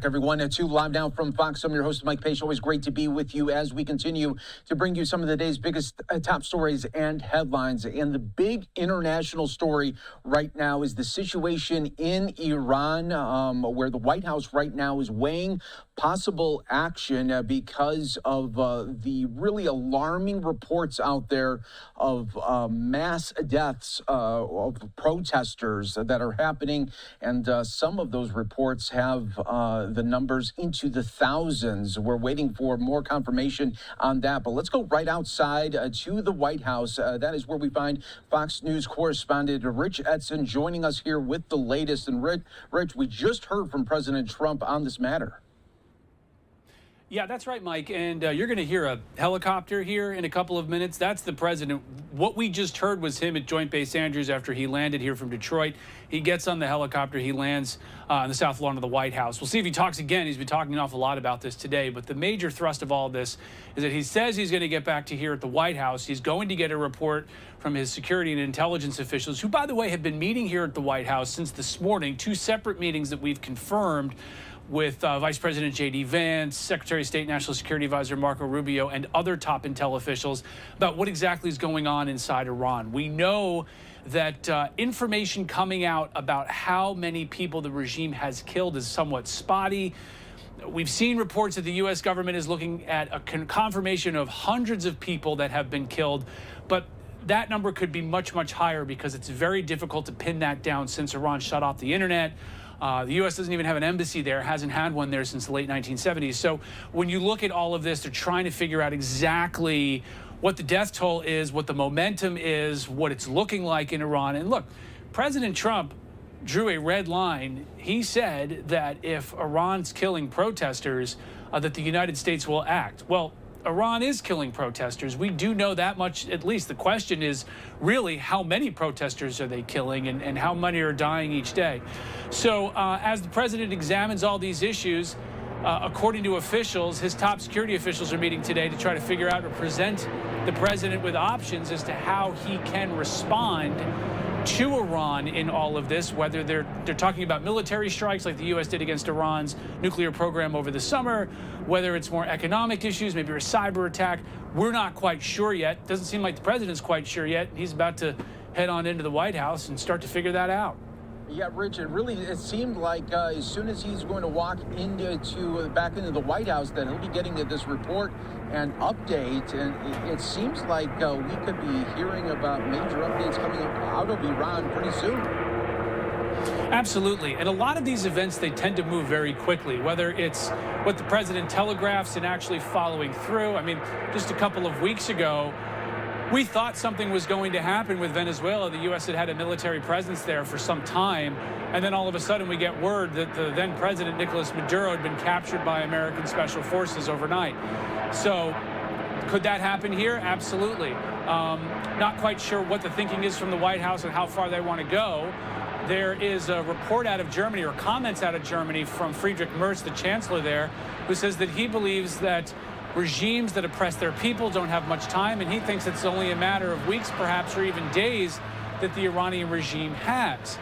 back, everyone. It's you live now from Fox. I'm your host, Mike Page. Always great to be with you as we continue to bring you some of the day's biggest top stories and headlines. And the big international story right now is the situation in Iran, where the White House right now is weighing possible action because of the really alarming reports out there of mass deaths of protesters that are happening. And some of those reports have the numbers into the thousands. We're waiting for more confirmation on that. But let's go right outside to the White House. That is where we find Fox News correspondent Rich Edson joining us here with the latest. And Rich, we just heard from President Trump on this matter. Yeah, that's right, Mike. And you're going to hear a helicopter here in a couple of minutes. That's the president. What we just heard was him at Joint Base Andrews after he landed here from Detroit. He gets on the helicopter. He lands on the south lawn of the White House. We'll see if he talks again. He's been talking an awful lot about this today. But the major thrust of all of this is that he says he's going to get back to here at the White House. He's going to get a report from his security and intelligence officials, who, by the way, have been meeting here at the White House since this morning. 2 separate meetings that we've confirmed with Vice President J.D. Vance, Secretary of State National Security Advisor Marco Rubio, and other top intel officials about what exactly is going on inside Iran. We know that information coming out about how many people the regime has killed is somewhat spotty. We've seen reports that the U.S. government is looking at a confirmation of hundreds of people that have been killed, but that number could be much, much higher because it's very difficult to pin that down since Iran shut off the internet. The U.S. doesn't even have an embassy there, hasn't had one there since the late 1970s. So when you look at all of this, they're trying to figure out exactly what the death toll is, what the momentum is, what it's looking like in Iran. And look, President Trump drew a red line. He said that if Iran's killing protesters, that the United States will act. Well, Iran is killing protesters. We do know that much, at least. The question is really how many protesters are they killing and how many are dying each day. So as the president examines all these issues, according to officials, his top security officials are meeting today to try to figure out or present the president with options as to how he can respond to Iran in all of this, whether they're talking about military strikes like the U.S. did against Iran's nuclear program over the summer, whether it's more economic issues, maybe a cyber attack. We're not quite sure yet. Doesn't seem like the president's quite sure yet. He's about to head on into the White House and start to figure that out. Yeah, Rich, it seemed like as soon as he's going to walk back into the White House, that he'll be getting this report and update. And it seems like we could be hearing about major updates coming out of Iran pretty soon. Absolutely. And a lot of these events, they tend to move very quickly, whether it's what the president telegraphs and actually following through. I mean, just a couple of weeks ago, we thought something was going to happen with Venezuela. The U.S. had a military presence there for some time. And then all of a sudden we get word that the then president, Nicolas Maduro, had been captured by American special forces overnight. So could that happen here? Absolutely. Not quite sure what the thinking is from the White House and how far they want to go. There is a report out of Germany, or comments out of Germany, from Friedrich Merz, the chancellor there, who says that he believes that regimes that oppress their people don't have much time, and he thinks it's only a matter of weeks, perhaps, or even days that the Iranian regime has.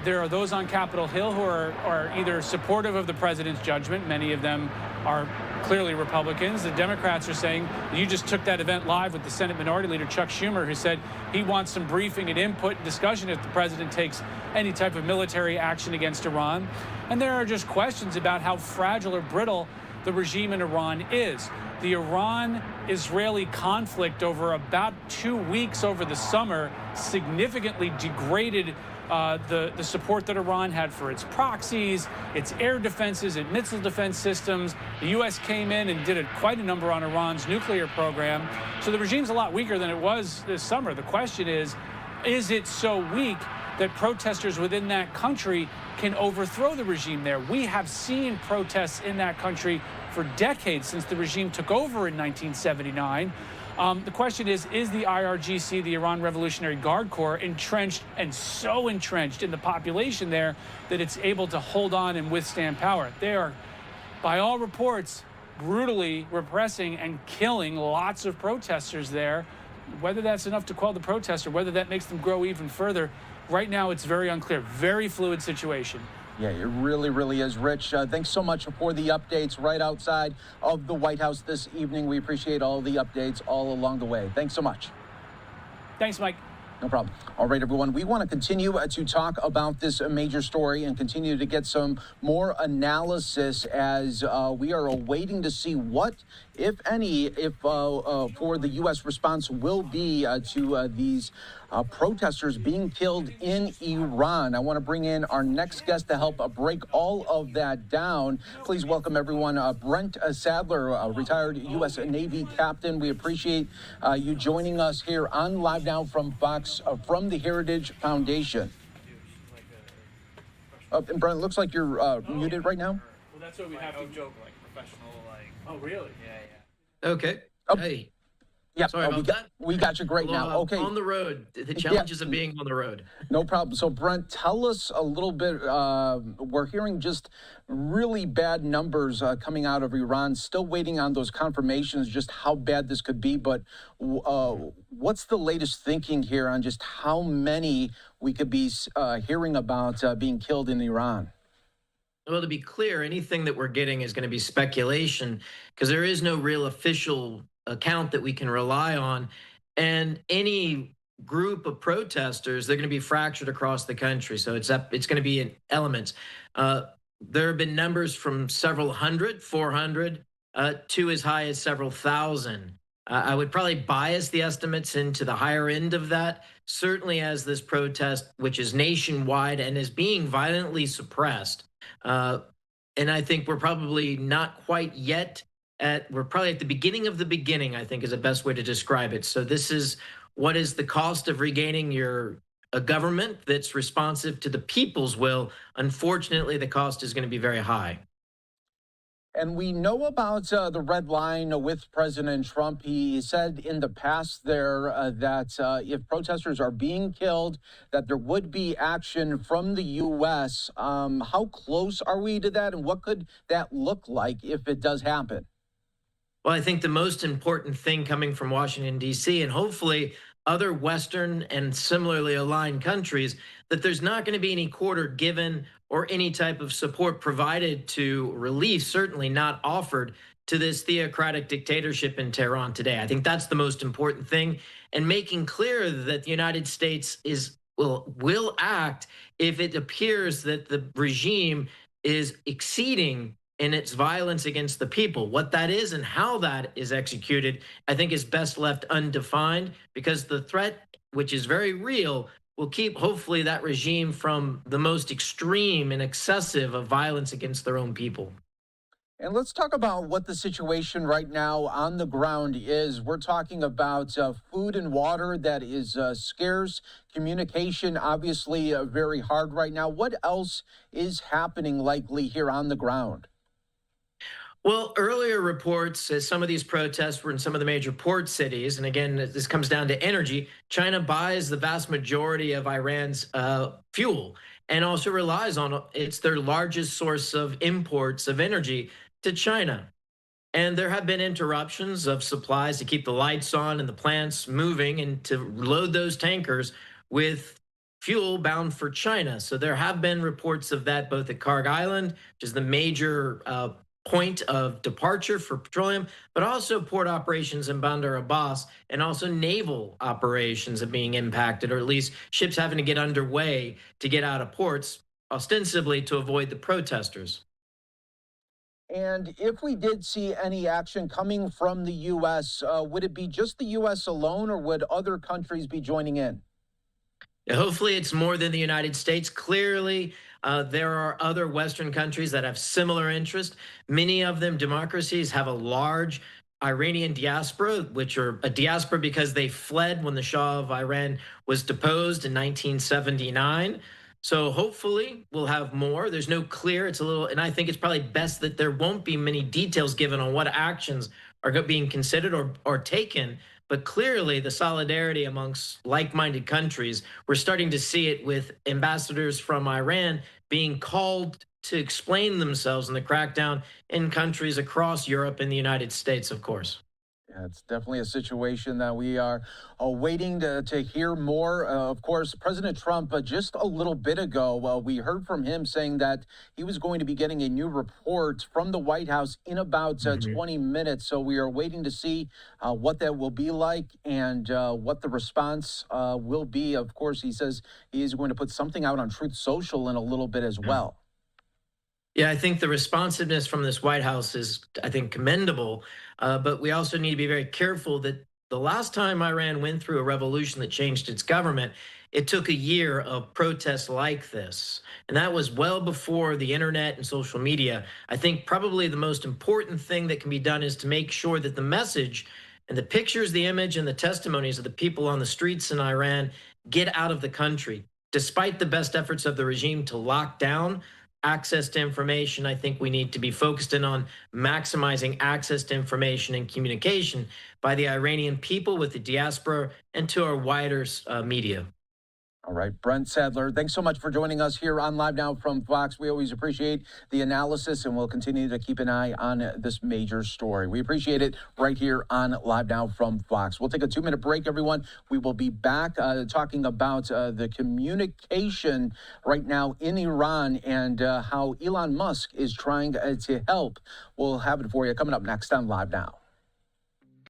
There are those on Capitol Hill who are either supportive of the president's judgment. Many of them are clearly Republicans. The Democrats are saying, you just took that event live with the Senate Minority Leader Chuck Schumer, who said he wants some briefing and input and discussion if the president takes any type of military action against Iran. And there are just questions about how fragile or brittle the regime in Iran is. The Iran-Israeli conflict over about 2 weeks over the summer significantly degraded the support that Iran had for its proxies, its air defenses, its missile defense systems. The U.S. came in and did quite a number on Iran's nuclear program. So the regime's a lot weaker than it was this summer. The question is it so weak that protesters within that country can overthrow the regime there? We have seen protests in that country for decades since the regime took over in 1979. The question is the IRGC, the Iran Revolutionary Guard Corps, entrenched and so entrenched in the population there that it's able to hold on and withstand power? They are, by all reports, brutally repressing and killing lots of protesters there. Whether that's enough to quell the protests or whether that makes them grow even further, right now it's very unclear. Very fluid situation. Yeah, it really, really is, Rich. Thanks so much for the updates right outside of the White House this evening. We appreciate all the updates all along the way. Thanks so much. Thanks, Mike. No problem. All right, everyone. We want to continue to talk about this major story and continue to get some more analysis as we are awaiting to see what, if any, if for the U.S. response will be to these protesters being killed in Iran. I want to bring in our next guest to help break all of that down. Please welcome everyone. Brent Sadler, retired U.S. Navy captain. We appreciate you joining us here on Live Now from Fox from the Heritage Foundation. And Brent, looks like you're muted right now. Well, that's what we have to joke, like professional, like. Oh, really? Yeah. Okay. Oh. Hey. Yeah, Sorry about that. We got you great Well, now. Okay. On the road, the challenges of being on the road. No problem. So, Brent, tell us a little bit. We're hearing just really bad numbers coming out of Iran, still waiting on those confirmations, just how bad this could be. But what's the latest thinking here on just how many we could be hearing about being killed in Iran? Well, to be clear, anything that we're getting is going to be speculation because there is no real official account that we can rely on. And any group of protesters, they're going to be fractured across the country. So it's going to be in elements. There have been numbers from several hundred, 400, to as high as several thousand. I would probably bias the estimates into the higher end of that, certainly as this protest, which is nationwide and is being violently suppressed. And I think we're probably not quite yet we're probably at the beginning of the beginning, I think is the best way to describe it. So this is what is the cost of regaining a government that's responsive to the people's will. Unfortunately, the cost is going to be very high. And we know about the red line with President Trump. He said in the past there that if protesters are being killed, that there would be action from the U.S. How close are we to that, and what could that look like if it does happen? Well, I think the most important thing coming from Washington, D.C., and hopefully other Western and similarly aligned countries, that there's not going to be any quarter given or any type of support provided to relief, certainly not offered to this theocratic dictatorship in Tehran today. I think that's the most important thing, and making clear that the United States will act if it appears that the regime is exceeding in its violence against the people. What that is and how that is executed, I think is best left undefined, because the threat, which is very real, will keep hopefully that regime from the most extreme and excessive of violence against their own people. And let's talk about what the situation right now on the ground is. We're talking about food and water that is scarce, communication obviously very hard right now. What else is happening likely here on the ground? Well, earlier reports, as some of these protests were in some of the major port cities, and again, this comes down to energy. China buys the vast majority of Iran's fuel and also relies on it's their largest source of imports of energy to China. And there have been interruptions of supplies to keep the lights on and the plants moving and to load those tankers with fuel bound for China. So there have been reports of that both at Karg Island, which is the major point of departure for petroleum, but also port operations in Bandar Abbas, and also naval operations are being impacted, or at least ships having to get underway to get out of ports, ostensibly to avoid the protesters. And if we did see any action coming from the U.S., would it be just the U.S. alone, or would other countries be joining in? Hopefully, it's more than the United States. Clearly, there are other Western countries that have similar interests. Many of them, democracies, have a large Iranian diaspora, which are a diaspora because they fled when the Shah of Iran was deposed in 1979. So hopefully we'll have more. There's no clear, it's a little, and I think it's probably best that there won't be many details given on what actions are being considered or taken. But clearly the solidarity amongst like-minded countries, we're starting to see it with ambassadors from Iran being called to explain themselves in the crackdown in countries across Europe and the United States, of course. Yeah, it's definitely a situation that we are waiting to hear more. Of course, President Trump, just a little bit ago, we heard from him saying that he was going to be getting a new report from the White House in about 20 minutes. So we are waiting to see what that will be like and what the response will be. Of course, he says he is going to put something out on Truth Social in a little bit as well. Yeah, I think the responsiveness from this White House is, I think, commendable. But we also need to be very careful that the last time Iran went through a revolution that changed its government, it took a year of protests like this. And that was well before the internet and social media. I think probably the most important thing that can be done is to make sure that the message and the pictures, the image, and the testimonies of the people on the streets in Iran get out of the country. Despite the best efforts of the regime to lock down access to information, I think we need to be focused in on maximizing access to information and communication by the Iranian people with the diaspora and to our wider media. All right, Brent Sadler, thanks so much for joining us here on Live Now from Fox. We always appreciate the analysis, and we'll continue to keep an eye on this major story. We appreciate it right here on Live Now from Fox. We'll take a 2-minute break, everyone. We will be back talking about the communication right now in Iran and how Elon Musk is trying to help. We'll have it for you coming up next on Live Now.